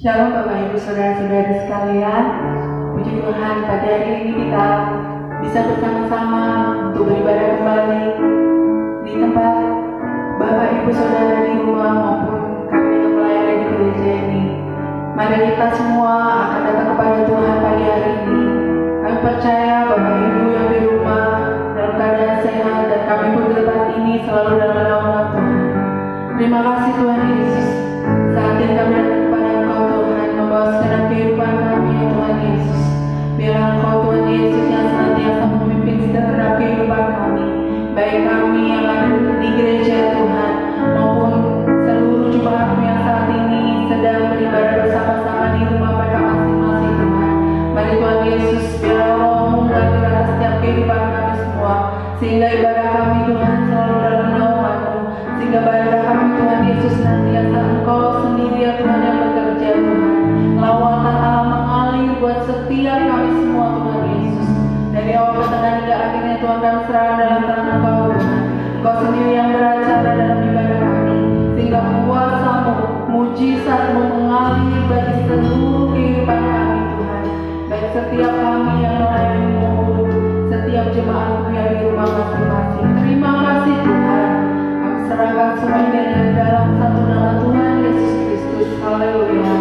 Shalom Bapak Ibu Saudara-saudara sekalian. Puji Tuhan, pada hari ini kita bisa bersama-sama untuk beribadah kembali di tempat Bapak Ibu Saudara di rumah maupun kami yang melayani di gereja ini. Mari kita semua akan datang kepada Tuhan pagi hari ini. Kami percaya Bapak Ibu yang di rumah dalam keadaan sehat dan kami pun di tempat ini selalu dalam naungan Tuhan. Terima kasih Tuhan Yesus. Saat ini kami datang kepada Engkau Tuhan, membawa segenap kehidupan kami ya Tuhan Yesus. Biarlah Engkau Tuhan Yesus yang senantiasa memimpin segenap kehidupan kami, baik kami yang ada di gereja Tuhan maupun seluruh jemaat yang saat ini sedang beribadah bersama-sama di rumah mereka masing-masing Tuhan. Mari Tuhan Yesus, biarlah Roh-Mu mengatur atas setiap kehidupan kami semua, sehingga ibadah kami Tuhan selalu dalam naungan-Mu, sehingga ibadah kami Tuhan Yesus senantiasa Engkau sendiri ya Tuhan yang bekerja Tuhan. Lawatan Allah mengalir buat setiap kami semua Tuhan Yesus. Dari awal pertengahan hingga akhirnya Tuhan kami serahkan dalam tangan Engkau Tuhan. Engkau sendiri yang beracara dalam ibadah kami, sehingga kuasa-Mu, mujizat-Mu mengalir bagi seluruh kehidupan kami Tuhan. Baik setiap kami yang melayani maupun setiap jemaat-Mu yang di rumah masing-masing. Terima kasih Tuhan. Kami serahkan semuanya dalam satu nama Tuhan Yesus Kristus. Haleluya.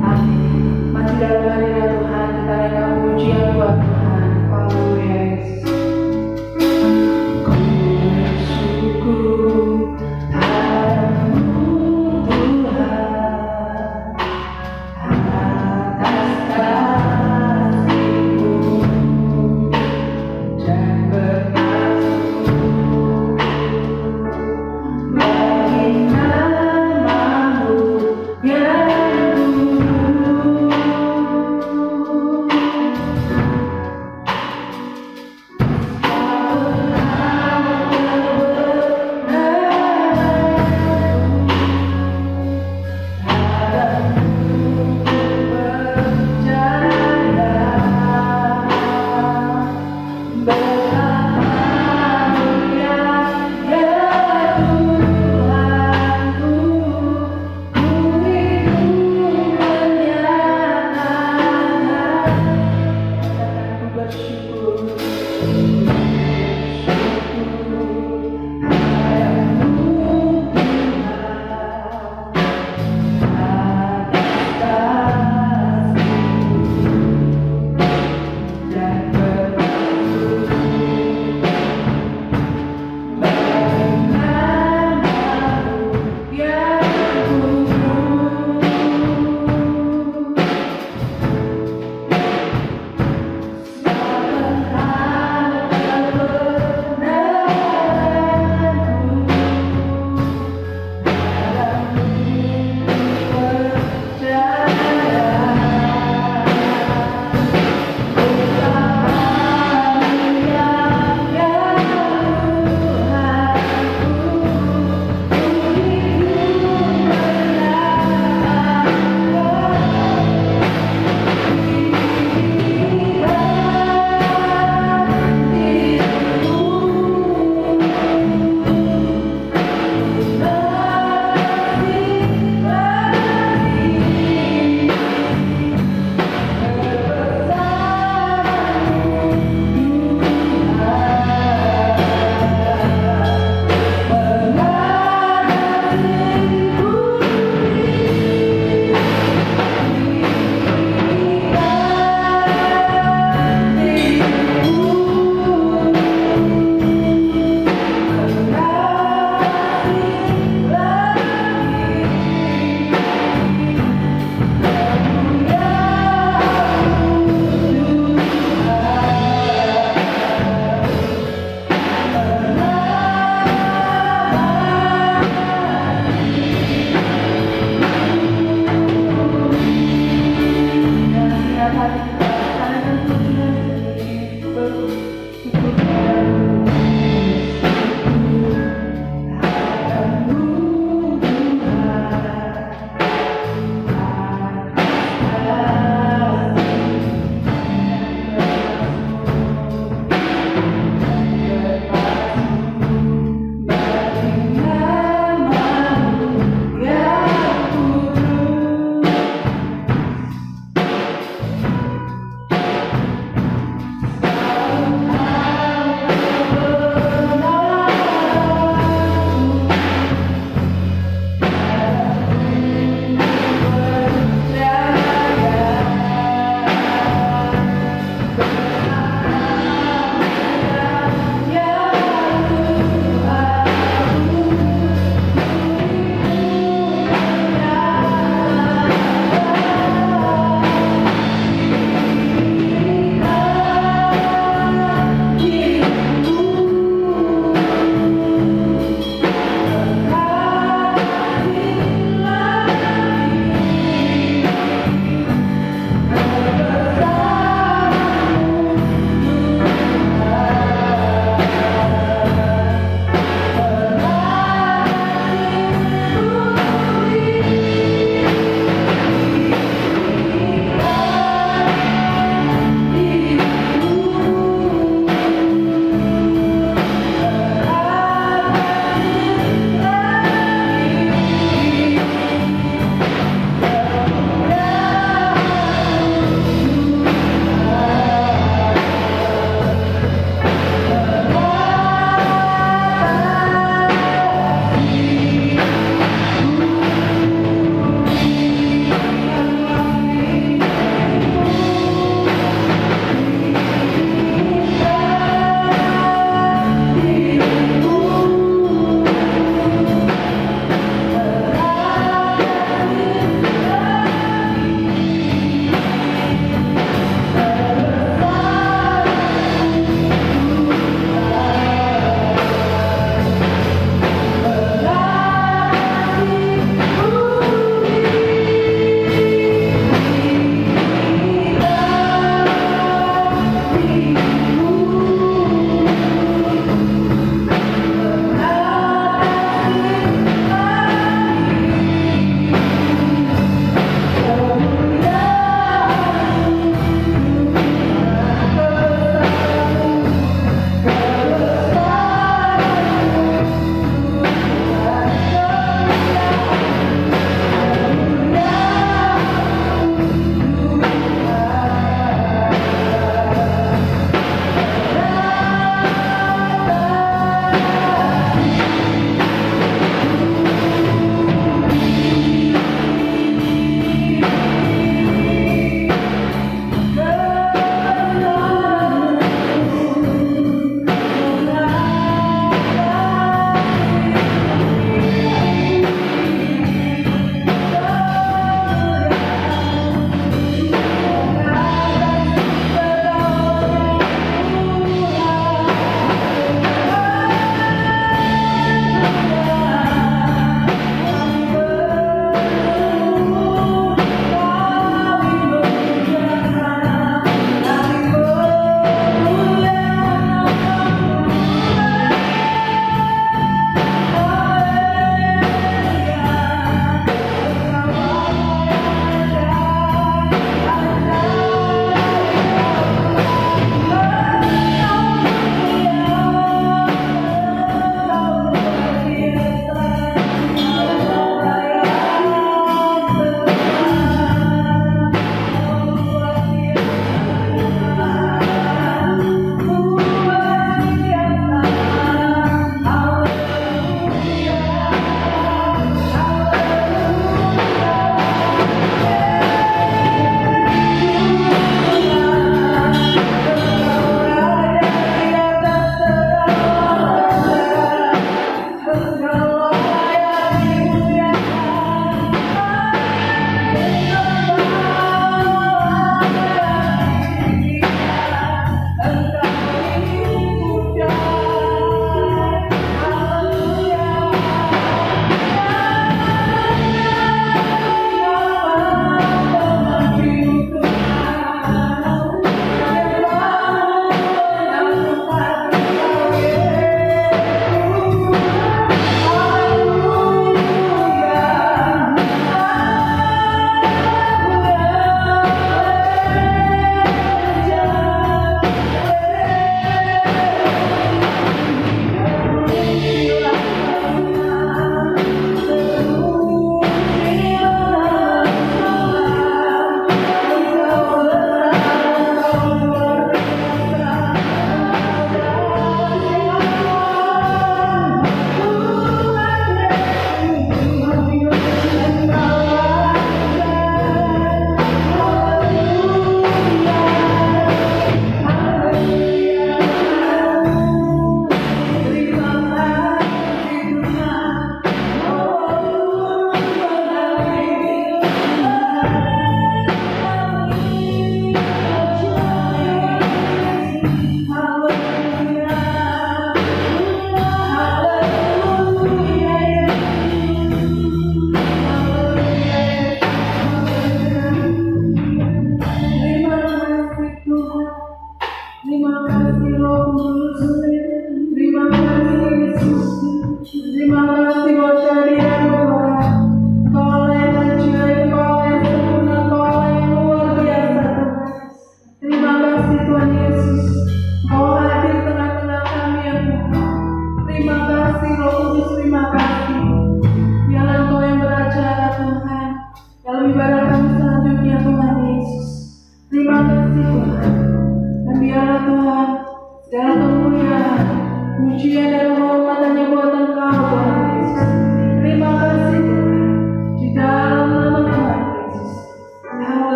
Amin. Masih dalam hadirat Tuhan, kita naikkan pujian buat Tuhan. Haleluya Yesus. Ku bersyukur padamu Tuhan atas kasih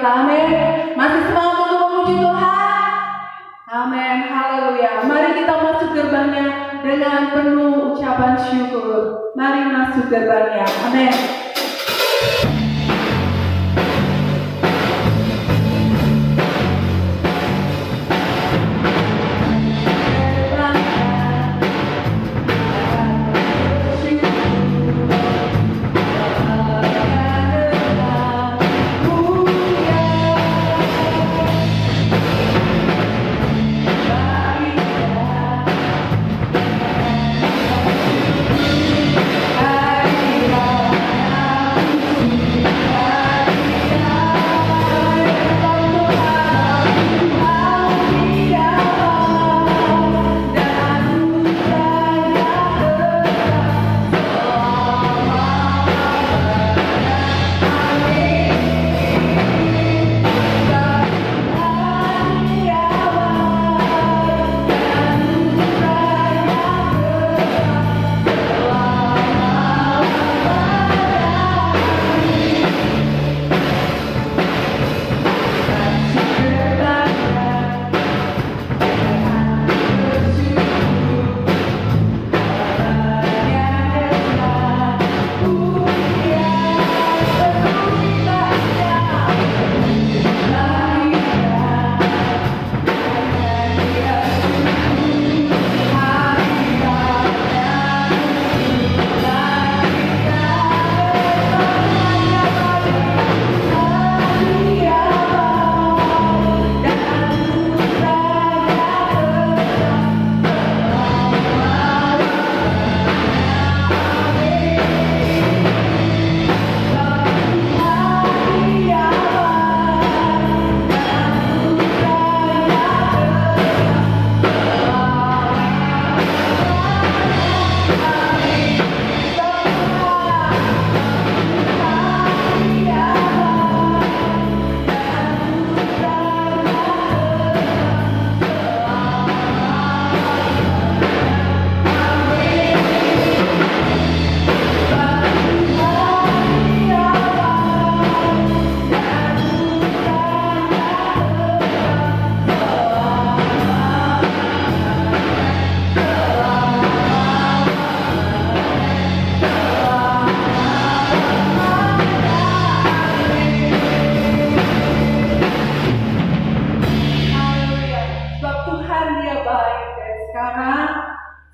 kita. Amin. Masih semangat untuk memuji Tuhan? Amin. Haleluya. Mari kita masuk gerbangnya dengan penuh ucapan syukur. Mari masuk gerbangnya. Amin.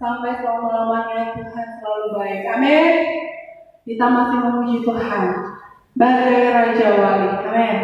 Sampai selama-lamanya Tuhan selalu baik. Amin. Kita masih memuji Tuhan bagai Raja Wali. Amin.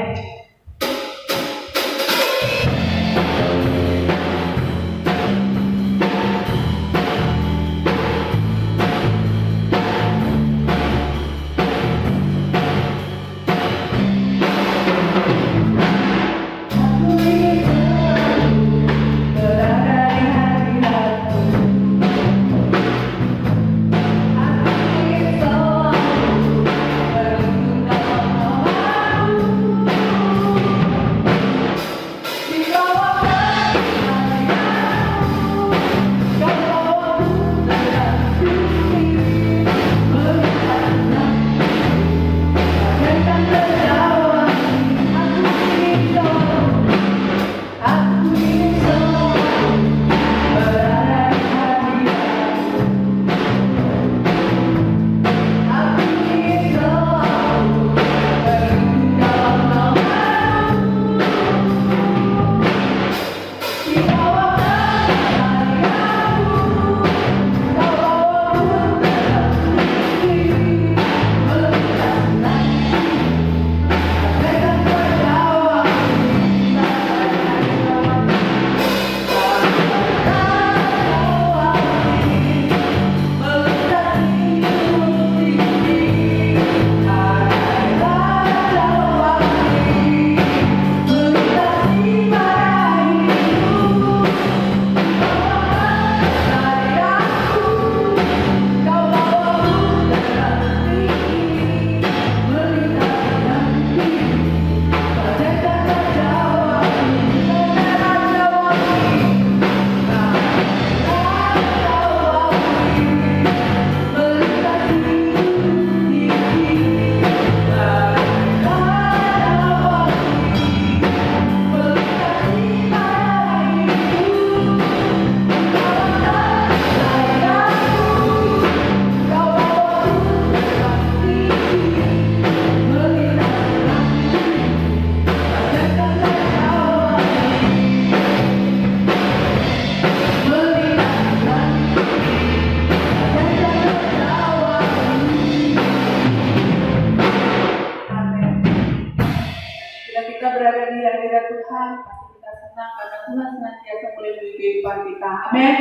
pasti kita senang karena Tuhan senantiasa melindungi kehidupan kita. Amin.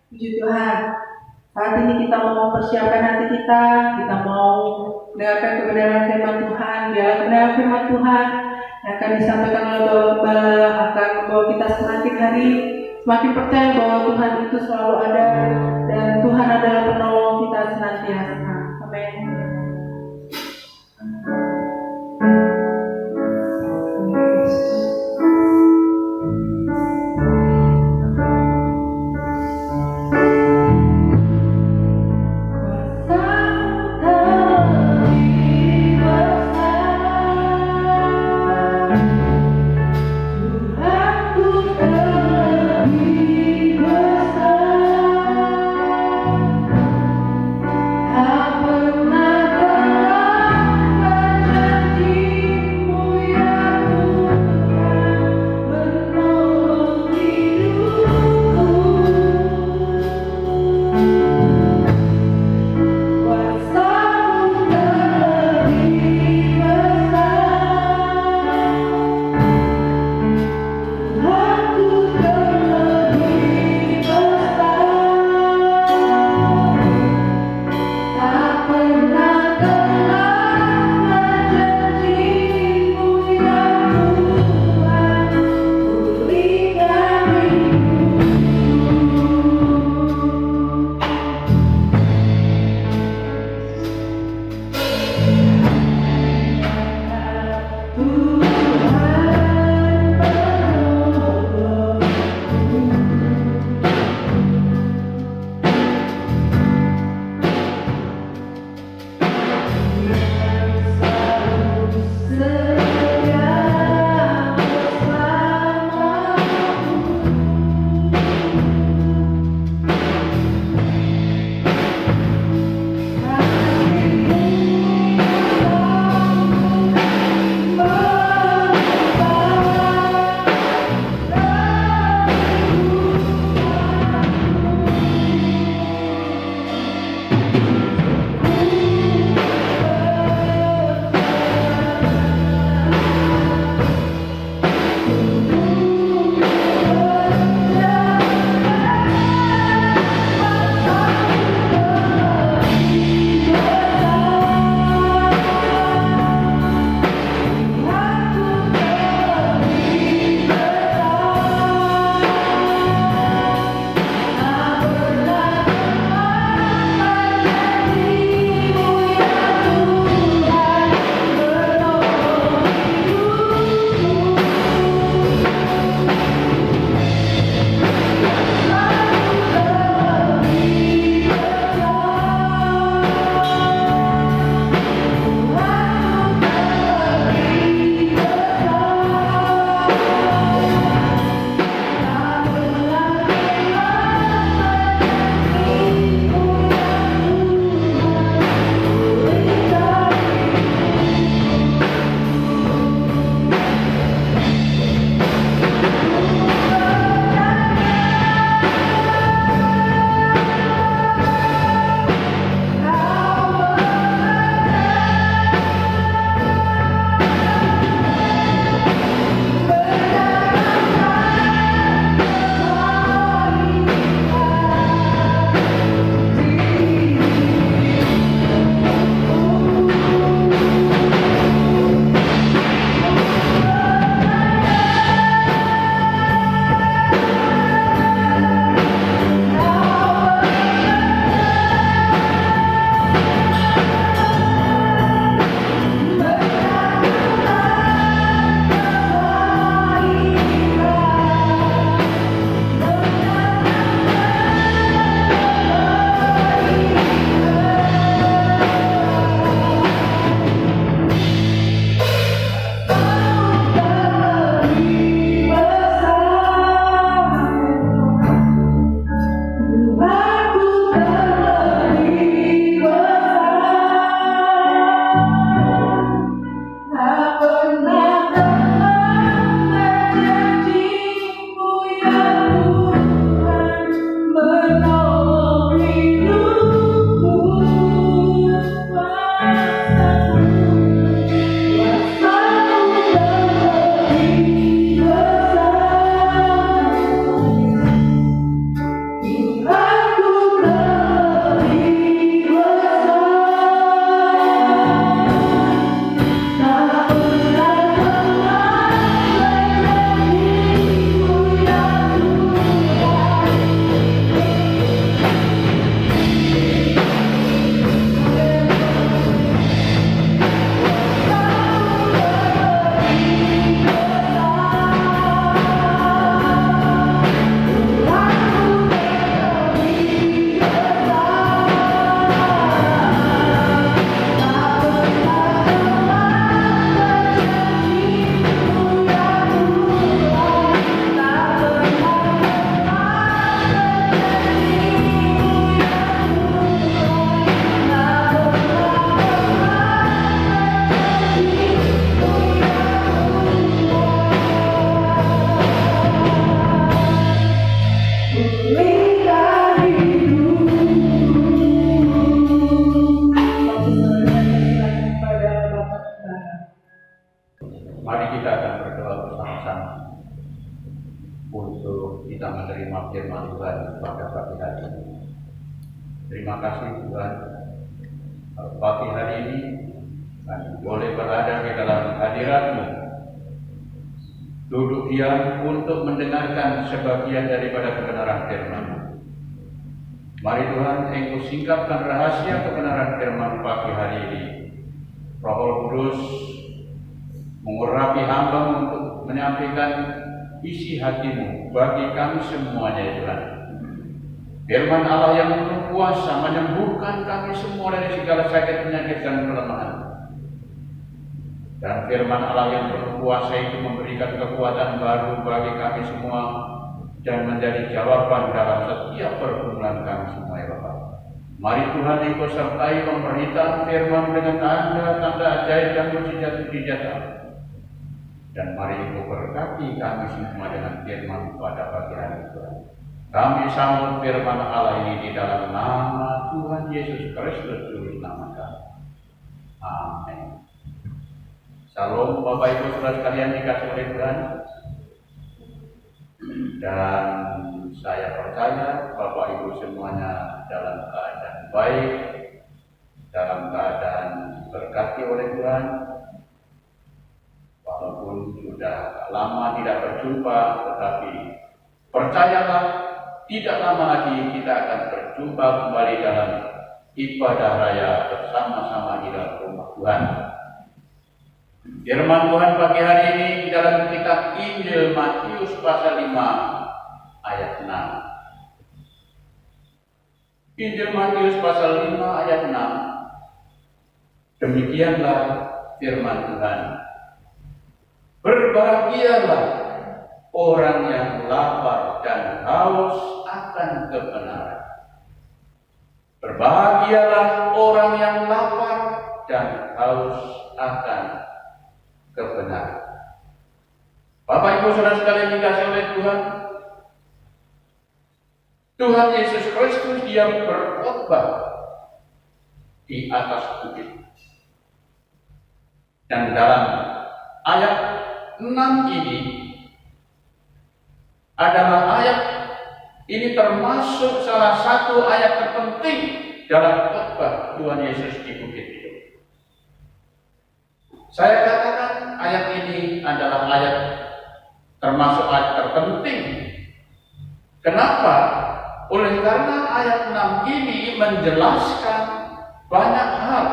Puji Tuhan. Saat ini kita mau mempersiapkan hati kita mau mendengarkan kebenaran firman Tuhan. Biarlah kebenaran firman Tuhan yang akan disampaikan oleh Bapak Gembala akan membawa kita semakin hari semakin percaya bahwa Tuhan itu selalu ada dan Tuhan adalah penolong kita senantiasa. Amin. Kau Mari kita akan berdoa bersama-sama untuk kita menerima firman Tuhan pada pagi hari ini. Terima kasih Tuhan, pagi hari ini kami boleh berada di dalam hadirat-Mu, duduk diam untuk mendengarkan sebagian daripada kebenaran firman-Mu. Mari Tuhan, Engkau singkapkan rahasia kebenaran firman pagi hari ini. Roh Kudus mengurapi hamba untuk menyampaikan isi hati-Mu bagi kami semuanya ya Tuhan. Firman Allah yang penuh kuasa menyembuhkan kami semua dari segala sakit, penyakit, dan kelemahan. Dan firman Allah yang penuh kuasa itu memberikan kekuatan baru bagi kami semua dan menjadi jawaban dalam setiap pergumulan kami semua ya Bapak. Mari Tuhan, Engkau sertai pemberitaan firman dengan tanda-tanda ajaib dan mujizat-mujizat. Dan mari Engkau berkati kami semua dengan firman pada pagi hari Tuhan. Kami sambut firman Allah ini di dalam nama Tuhan Yesus Kristus Juru Selamat kami. Amin. Salam Bapak Ibu Saudara sekalian dikasih oleh Tuhan. Dan saya percaya Bapak Ibu semuanya dalam keadaan baik, dalam keadaan berkati oleh Tuhan. Walaupun sudah lama tidak berjumpa, tetapi percayalah, tidak lama lagi kita akan berjumpa kembali dalam ibadah raya bersama-sama di dalam rumah Tuhan. Firman Tuhan pagi hari ini di dalam kitab Injil Matius pasal 5 ayat 6. Injil Matius pasal 5 ayat 6. Demikianlah firman Tuhan. Berbahagialah orang yang lapar dan haus akan kebenaran. Berbahagialah orang yang lapar dan haus akan kebenaran. Bapak Ibu Saudara sekalian dikasihi oleh Tuhan, Tuhan Yesus Kristus Dia berkhotbah di atas bukit. Dan dalam ayat 6 ini adalah ayat ini termasuk salah satu ayat terpenting dalam khotbah Tuhan Yesus di bukit itu. Saya katakan ayat ini adalah ayat termasuk ayat terpenting. Kenapa? Oleh karena ayat 6 ini menjelaskan banyak hal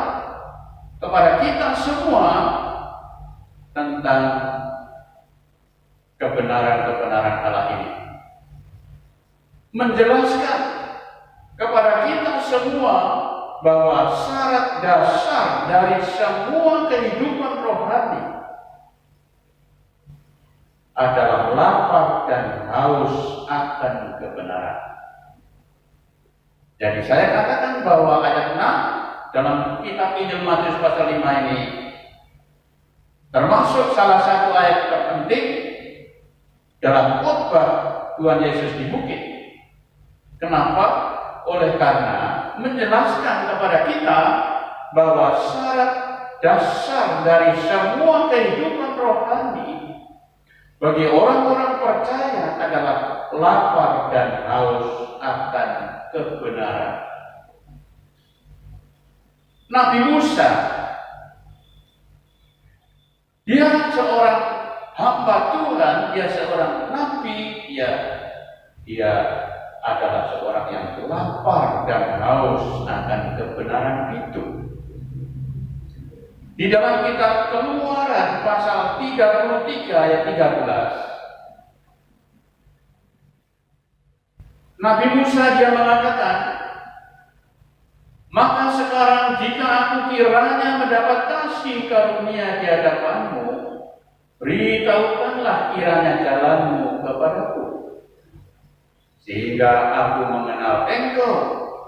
kepada kita semua tentang kebenaran-kebenaran Allah ini. Menjelaskan kepada kita semua bahwa syarat dasar dari semua kehidupan rohani adalah lapar dan haus akan kebenaran. Jadi saya katakan bahwa ayat 6 dalam kitab Injil Matius pasal 5 ini termasuk salah satu ayat terpenting dalam khotbah Tuhan Yesus di bukit. Kenapa? Oleh karena menjelaskan kepada kita bahwa syarat dasar dari semua kehidupan rohani bagi orang-orang percaya adalah lapar dan haus akan kebenaran. Nabi Musa, dia seorang hamba Tuhan, dia seorang nabi, dia adalah seorang yang lapar dan haus akan kebenaran itu. Di dalam kitab Keluaran pasal 33 ayat 13, Nabi Musa dia mengatakan, maka sekarang jika aku kiranya mendapat kasih karunia di hadapanmu, beritahukanlah kiranya jalanmu kepadaku, sehingga aku mengenal engkau,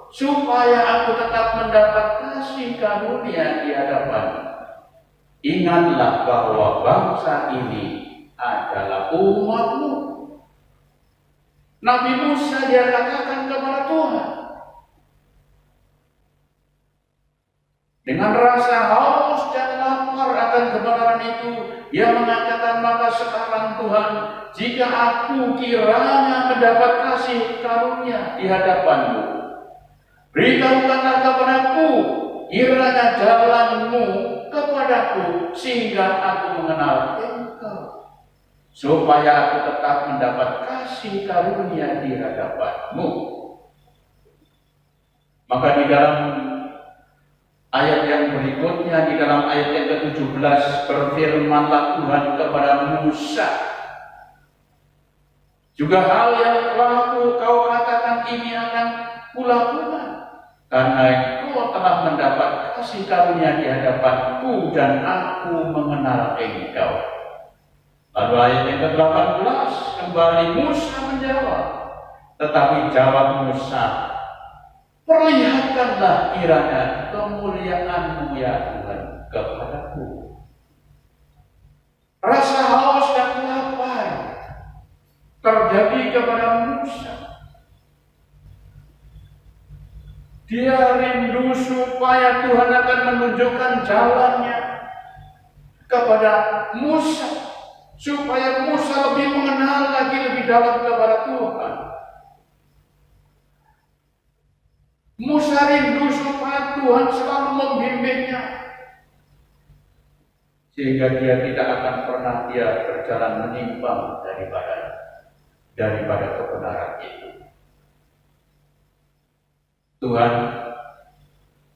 supaya aku tetap mendapat kasih karunia di hadapanmu. Ingatlah bahwa bangsa ini adalah umatmu. Nabi Musa dia katakan kepada Tuhan, Dengan rasa haus dan lapar akan kebenaran itu, ia mengatakan, maka sekarang Tuhan, jika aku kiranya mendapat kasih karunia di hadapan-Mu, beritahukanlah kepadaku kiranya jalan-Mu kepadaku, sehingga aku mengenal Engkau, supaya aku tetap mendapat kasih karunia di hadapan-Mu. Maka di dalam ayat yang berikutnya, di dalam ayat yang ke-17, berfirmanlah Tuhan kepada Musa, juga hal yang telah kau katakan ini akan kulakukan, karena kau telah mendapat kasih karunia di hadapanku dan aku mengenal engkau. Lalu ayat yang ke-18, kembali Musa menjawab, tetapi jawab Musa, perlihatkanlah kiranya kemuliaan-Mu ya Tuhan kepadaku. Rasa haus dan lapar terjadi kepada Musa. Dia rindu supaya Tuhan akan menunjukkan jalannya kepada Musa, supaya Musa lebih mengenal lagi lebih dalam kepada Tuhan. Musa rindu supaya Tuhan selalu membimbingnya, sehingga dia tidak akan pernah berjalan menyimpang daripada kebenaran itu. Tuhan,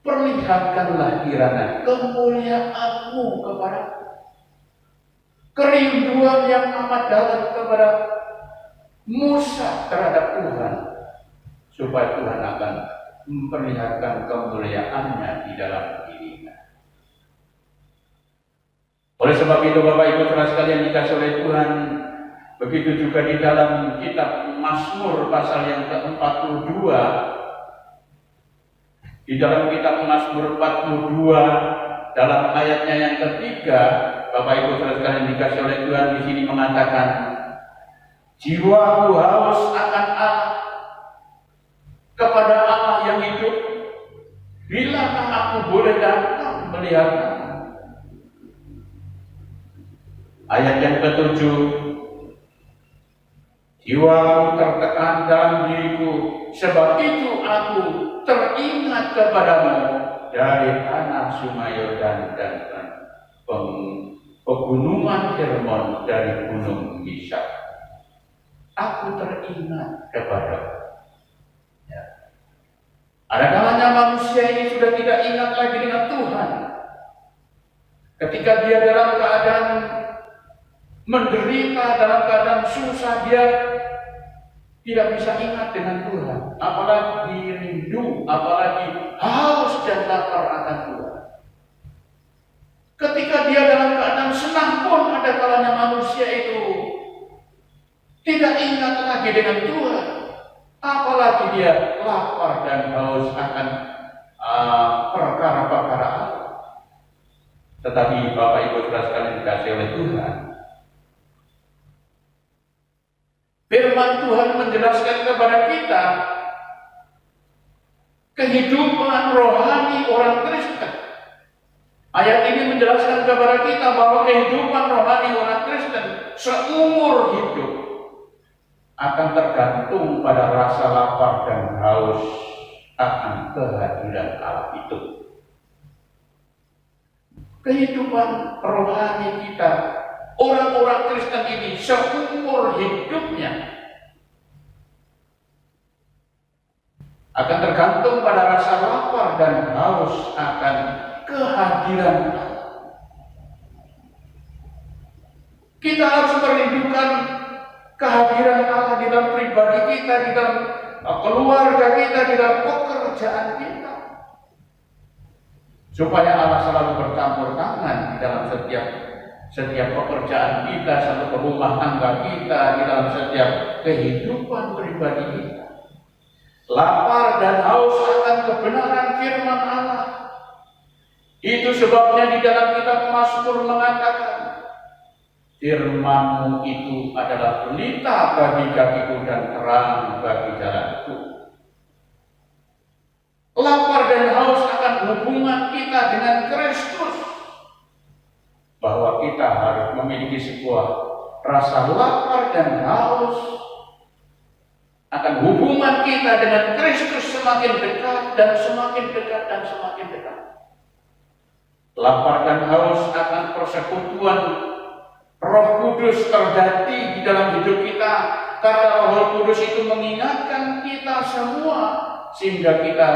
perlihatkanlah kiranya kemuliaan-Mu kepadaku. Kerinduan yang amat dalam kepada Musa terhadap Tuhan, supaya Tuhan akan memperlihatkan kemuliaan-Nya di dalam dirinya. Oleh sebab itu, Bapak Ibu saudara sekalian dikasih oleh Tuhan, begitu juga di dalam kitab Mazmur pasal yang ke-42, di dalam kitab Mazmur 42 dalam ayatnya yang ketiga, Bapak Ibu saudara sekalian dikasih oleh Tuhan, di sini mengatakan, jiwaku haus akan Allah, kepada Allah yang hidup. Bilakah aku boleh datang melihat-Mu? Ayat yang ke-7, jiwaku tertekan dalam diriku, sebab itu aku teringat kepadamu dari tanah sungai Yordan dan pegunungan Hermon, dari gunung Misar. Aku teringat kepadamu. Ya. Ada kalanya manusia ini sudah tidak ingat lagi dengan Tuhan. Ketika dia dalam keadaan menderita, dalam keadaan susah, dia tidak bisa ingat dengan Tuhan, apalagi rindu, apalagi haus dan lapar akan Tuhan. Ketika dia dalam keadaan senang pun, ada kalanya manusia itu tidak ingat lagi dengan Tuhan, apalagi dia lapar dan haus akan perkara-perkara Allah. Tetapi Bapak Ibu saudara sekalian dikasihi oleh Tuhan, firman Tuhan menjelaskan kepada kita kehidupan rohani orang Kristen. Ayat ini menjelaskan kepada kita bahwa kehidupan rohani orang Kristen seumur hidup akan tergantung pada rasa lapar dan haus akan kehadiran Allah itu. Kehidupan rohani kita, orang-orang Kristen ini seumur hidupnya akan tergantung pada rasa lapar dan haus akan kehadiran Allah. Kita harus merindukan kehadiran Allah di dalam pribadi kita, di dalam keluarga kita, di dalam pekerjaan kita, supaya Allah selalu bercampur tangan di dalam setiap pekerjaan kita, satu rumah tangga kita, di dalam setiap kehidupan pribadi kita. Lapar dan haus akan kebenaran firman Allah. Itu sebabnya di dalam kitab Mazmur mengatakan, firman-Mu itu adalah pelita bagi kakiku dan terang bagi jalanku. Lapar dan haus akan hubungan kita dengan Kristus, bahwa kita harus memiliki sebuah rasa lapar dan haus, akan hubungan kita dengan Kristus semakin dekat dan semakin dekat dan semakin dekat. Lapar dan haus akan persekutuan Roh Kudus terjadi di dalam hidup kita, karena Roh Kudus itu mengingatkan kita semua sehingga kita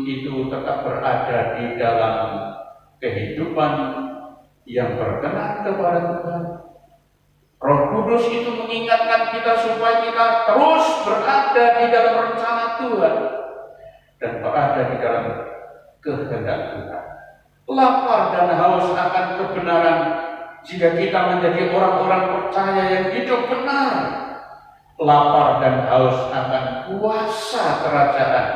itu tetap berada di dalam kehidupan yang berkenan kepada Tuhan. Roh Kudus itu mengingatkan kita supaya kita terus berada di dalam rencana Tuhan dan berada di dalam kehendak Tuhan. Lapar dan haus akan kebenaran jika kita menjadi orang-orang percaya yang hidup benar. Lapar dan haus akan kuasa kerajaan.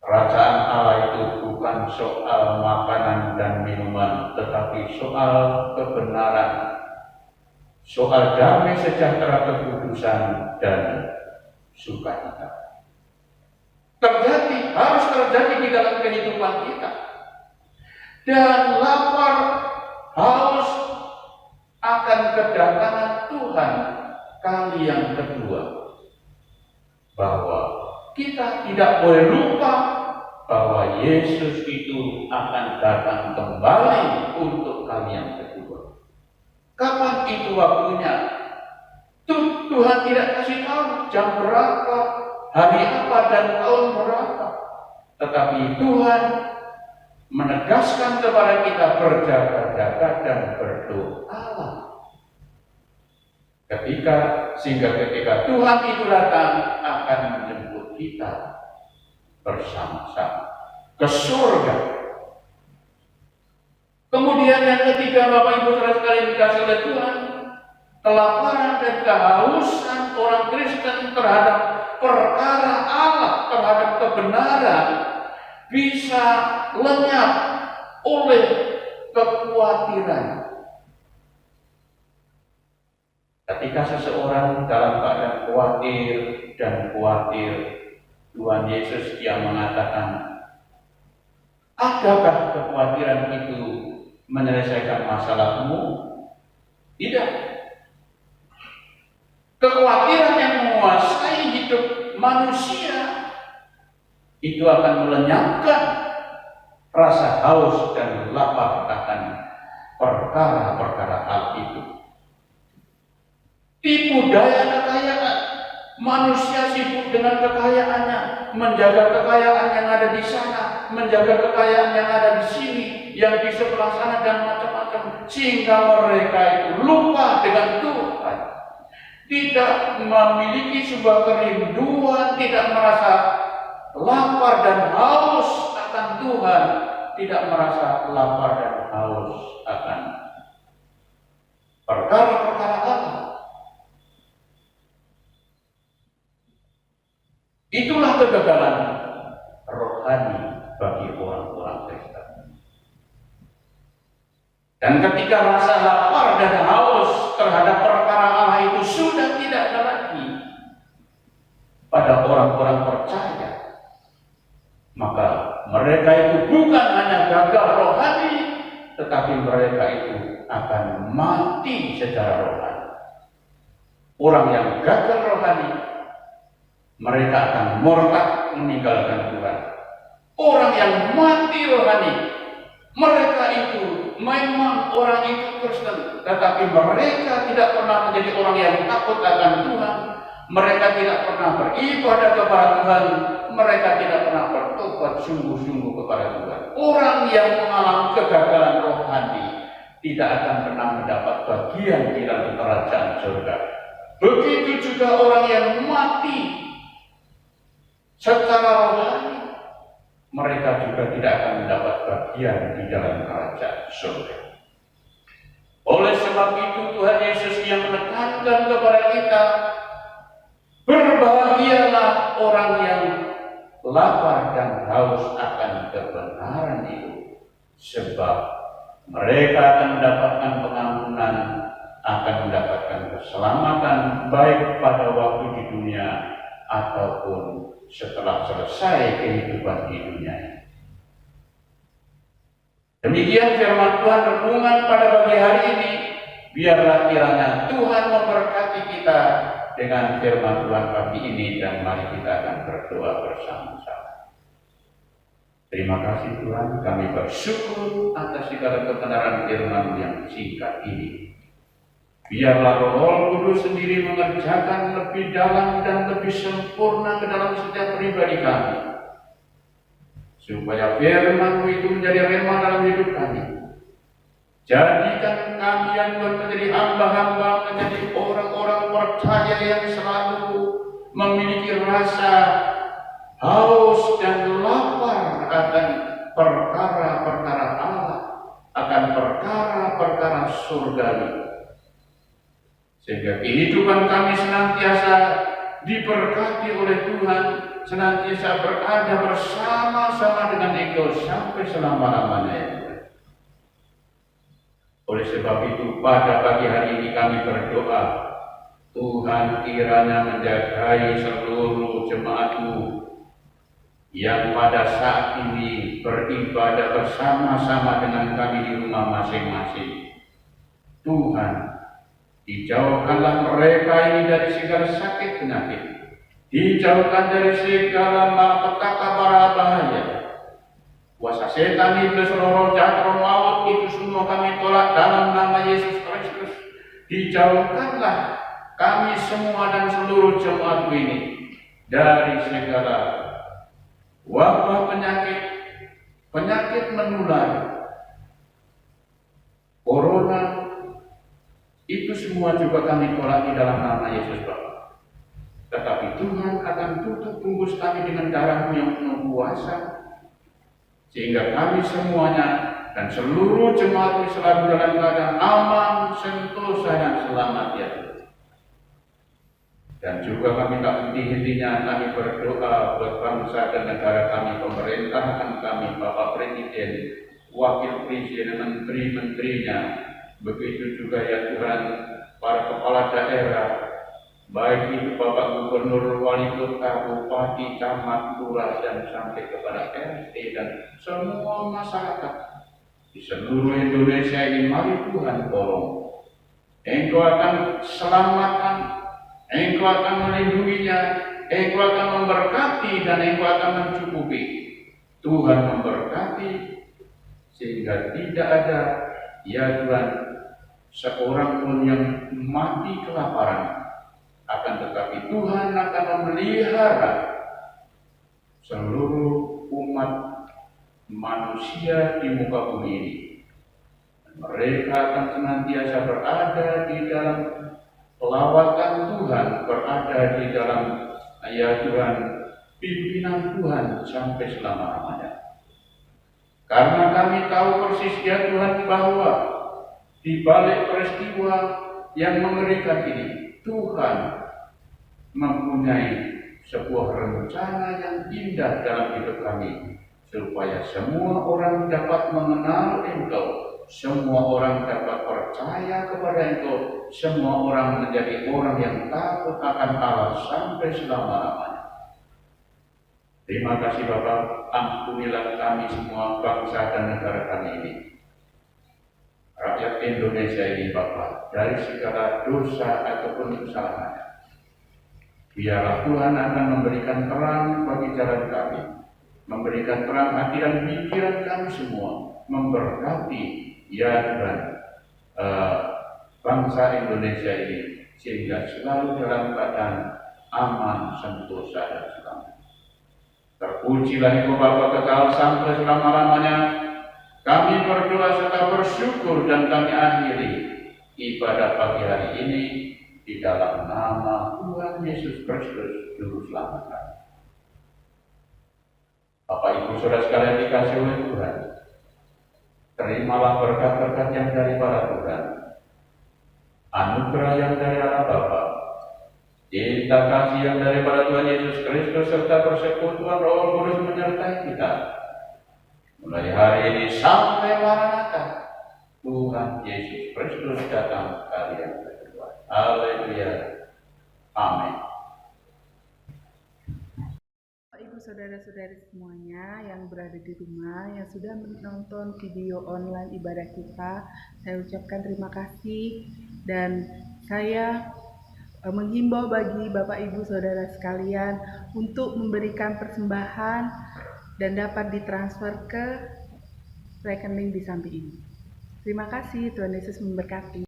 Kerajaan Allah itu bukan soal makanan dan minuman, tetapi soal kebenaran, soal damai sejahtera, kekudusan, dan sukacita. Harus terjadi di dalam kehidupan kita. Dan lapar, haus akan kedatangan Tuhan kali yang kedua. Bahwa kita tidak boleh lupa bahwa Yesus itu akan datang kembali untuk kali yang kedua. Kapan itu waktunya? Tuhan tidak kasih tahu jam berapa, hari apa, dan tahun berapa. Tetapi Tuhan menegaskan kepada kita berjaga-jaga dan berdoa. Sehingga ketika Tuhan itu datang akan menjemput kita bersama-sama ke surga. Kemudian yang ketiga, Bapak Ibu saudara sekalian dikasih oleh Tuhan, kelaparan dan kehausan orang Kristen terhadap perkara Allah, terhadap kebenaran, bisa lenyap oleh kekhawatiran. Ketika seseorang dalam keadaan khawatir, Tuhan Yesus yang mengatakan, adakah kekhawatiran itu menyelesaikan masalahmu? Tidak. Kekhawatiran yang menguasai hidup manusia itu akan melenyapkan rasa haus dan lapar akan perkara-perkara hal itu. Tipu daya kekayaan, manusia sibuk dengan kekayaannya, menjaga kekayaan yang ada di sana, menjaga kekayaan yang ada di sini, yang di sebelah sana, dan macam-macam, sehingga mereka itu lupa dengan Tuhan, tidak memiliki sebuah kerinduan, tidak merasa lapar dan haus akan Tuhan, tidak merasa lapar dan haus akan perkara-perkara Allah. Itulah kegagalan rohani bagi orang-orang Kristen. Dan ketika rasa lapar dan haus terhadap perkara Allah itu sudah tidak ada lagi pada orang-orang percaya, maka mereka itu bukan hanya gagal rohani, tetapi mereka itu akan mati secara rohani. Orang yang gagal rohani, mereka akan murtad meninggalkan Tuhan. Orang yang mati rohani, mereka itu memang orang itu Kristen, tetapi mereka tidak pernah menjadi orang yang takut akan Tuhan. Mereka tidak pernah beribadah kepada Tuhan. Mereka tidak pernah bertobat sungguh-sungguh kepada Tuhan. Orang yang mengalami kegagalan rohani tidak akan pernah mendapat bagian di dalam kerajaan surga. Begitu juga orang yang mati secara rohani, mereka juga tidak akan mendapat bagian di dalam kerajaan surga. Oleh sebab itu Tuhan Yesus yang menekankan kepada kita, berbahagialah orang yang lapar dan haus akan kebenaran itu, sebab mereka akan mendapatkan pengampunan, akan mendapatkan keselamatan baik pada waktu di dunia ataupun setelah selesai kehidupan di dunia ini. Demikian firman Tuhan renungan pada pagi hari ini. Biarlah kiranya Tuhan memberkati kita dengan firman Tuhan pagi ini, dan mari kita akan berdoa bersama-sama. Terima kasih Tuhan, kami bersyukur atas segala kebenaran firman yang singkat ini. Biarlah Roh Kudus sendiri mengerjakan lebih dalam dan lebih sempurna ke dalam setiap pribadi kami, supaya firman-Mu itu menjadi rema dalam hidup kami. Jadikan kami yang menjadi hamba-hamba, menjadi orang-orang percaya yang selalu memiliki rasa haus dan lapar akan perkara-perkara Allah, akan perkara-perkara surgawi, sehingga kehidupan kami senantiasa diberkati oleh Tuhan, senantiasa berada bersama-sama dengan Engkau sampai selama-lamanya. Oleh sebab itu, pada pagi hari ini kami berdoa, Tuhan kiranya menjagai seluruh jemaat-Mu yang pada saat ini beribadah bersama-sama dengan kami di rumah masing-masing. Tuhan, dijauhkanlah mereka ini dari segala sakit penyakit, dijauhkan dari segala malapetaka bara bahaya. Kuasa setan, iblis, roh jahat, roh maut, itu semua kami tolak dalam nama Yesus Kristus. Dijauhkanlah kami semua dan seluruh jemaat ini dari segala wabah penyakit, penyakit menular, corona, itu semua juga kami tolak di dalam nama Yesus Bapa. Tetapi Tuhan akan tutup bungkus kami dengan darah-Mu yang penuh kuasa, sehingga kami semuanya dan seluruh jemaat selalu dalam keadaan aman, sentosa, dan selamat ya Tuhan. Dan juga kami tak henti-hentinya kami berdoa buat bangsa dan negara kami, pemerintahan kami, Bapak Presiden, Wakil Presiden, Menteri-menterinya, begitu juga ya Tuhan para kepala daerah, baik itu Bapak Gubernur, Wali Kota, Bupati, Camat, Lurah, dan sampai kepada RT dan semua masyarakat di seluruh Indonesia ini. Mari Tuhan tolong, Engkau akan selamatkan, Engkau akan melindunginya, Engkau akan memberkati, dan Engkau akan mencukupi. Tuhan memberkati sehingga tidak ada ya Tuhan seorang pun yang mati kelaparan. Akan tetapi Tuhan akan memelihara seluruh umat manusia di muka bumi ini. Mereka akan senantiasa berada di dalam lawatan Tuhan, berada di dalam ya Tuhan, pimpinan Tuhan sampai selama-lamanya. Karena kami tahu persis ya Tuhan bahwa di balik peristiwa yang mengerikan ini, Tuhan mempunyai sebuah rencana yang indah dalam hidup kami, supaya semua orang dapat mengenal Engkau, semua orang dapat percaya kepada Engkau, semua orang menjadi orang yang takut akan Allah sampai selama-lamanya. Terima kasih Bapak, ampunilah kami semua, bangsa dan negara kami ini, rakyat Indonesia ini Bapak, dari segala dosa ataupun kesalahan. Biarlah Tuhan akan memberikan terang bagi jalan kami, memberikan terang hati dan pikiran kami semua, memberkati ya Tuhan bangsa Indonesia ini, sehingga selalu dalam keadaan aman, sentosa, dan selamat. Terpujilah Engkau Bapa kekal sampai selama-lamanya. Kami berdoa serta bersyukur, dan kami akhiri ibadah pagi hari ini di dalam nama Tuhan Yesus Kristus, Juru Selamat kami. Bapak Ibu Saudara sekalian dikasih oleh Tuhan, terimalah berkat-berkat yang daripada Tuhan, anugerah yang dari Allah Bapa, cinta kasih yang daripada Tuhan Yesus Kristus, serta persekutuan Roh Kudus menyertai kita mulai hari ini sampai Maranatha. Tuhan Yesus Kristus datang kali yang kedua. Haleluya. Amin. saudara-saudari semuanya yang berada di rumah, yang sudah menonton video online ibadah kita, saya ucapkan terima kasih dan saya menghimbau bagi Bapak Ibu Saudara sekalian untuk memberikan persembahan dan dapat ditransfer ke rekening di samping ini. Terima kasih, Tuhan Yesus memberkati.